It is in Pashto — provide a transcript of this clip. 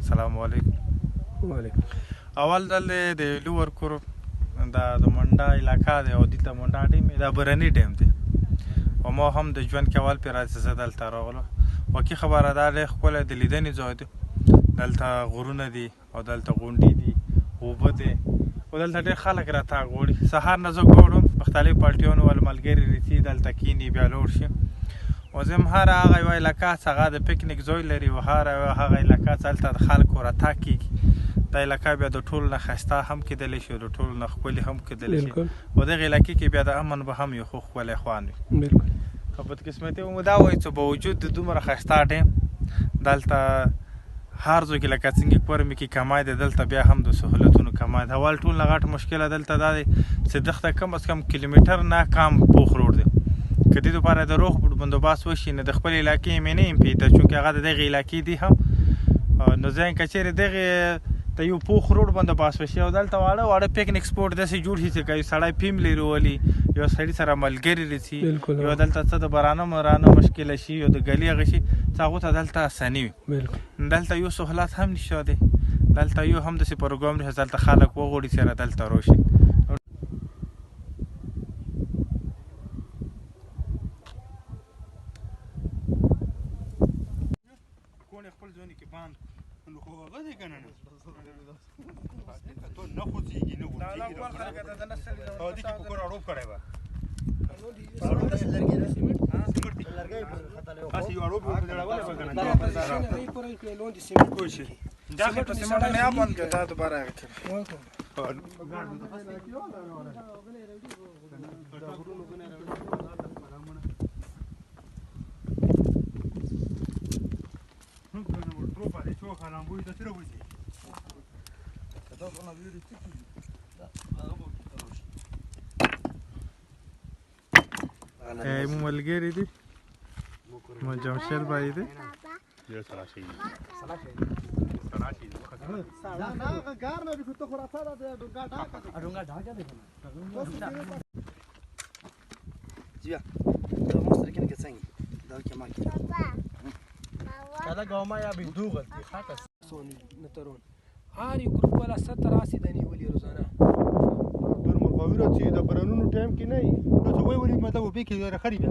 السلام علیکم. وعلیکم. اول ځل د لوور کور دا د منډا علاقه دی او دلته منډا ټیم دا برني ټیم دی او ما هم د ژوند کې اول پرې راځي زه دلته راغلم. واقعي خبره دا ډېر ښکلی د لیدنې ځای دی. دلته غرونه دي او دلته غونډې دي، اوبه دی او دلته ډېر خلک راتګ غواړي. سهار نه زه ګورم مختلف پارټیانو ول ملګري رسي دلته کیني بیا لوړ شي. او زه هم هر هغه یوه علاقه څه هغه د پکنیک ځای لري او هر هغه علاقه څه هلته د خلکو راتګ کېږي. دا علاقه بیا د ټولو نه ښایسته هم کېدلی شي او د ټولو نه ښکلې هم کېدلی شي او دغې علاقې کې بیا د امن به هم یو ښه ښکلی خوند وي. بالکل. خو بدقسمتي مو دا وایي چې باوجود د دومره ښایسته ټیم دلته هر ځای کې لکه څنګه کورمې کې کمای دی دلته بیا هم د سهولتونو کمای دی. اول ټول نه غټ مشکله دلته دا دی چې دښته کم از کم کیلومیټر نه کم پوخ روډ دی. که دې دپاره د روغ بندوبست وشي نو د خپلې علاقې مې نه یم پوهېده چونکې هغه د دغې علاقې دي هم نو زه یم که چېرې دغې ته یو پوخ روډ بندوبست وشي او دلته واړه واړه پکنیک سپوټ داسې جوړ شي چې که یو سړی فیملی راولي یو سړي سره ملګري رسي یو دلته څه د برانه مرانه مشکله شي یو د ګلي هغه شي څه هغو ته دلته اساني وي. دلته یو سهولت هم نشته دی. دلته یو هم داسې پروګرام دی چې دلته خلک وغواړي چې دلته راشي. خپل ځواني کې باند نو خو هغه دی که نه ته نه خوځېږي نه غورځېږي او دې کې په کور اړوب کړی به هسې یو اړوب ورته جوړولی به که نه پوه شي دا خو په سیمټ نه یا بند کړه دا دوباره هغه مو ملګری دي مو جمشید بای دي هذا قوما يا بيدوغل في خاطر سوني نترون هاري جروب ولا 70 اسيدني ولي روزانه دور مرغاویره چې د برانونو ټایم کې نه وي نو څه وایي وري ماته وبې کې خري بیا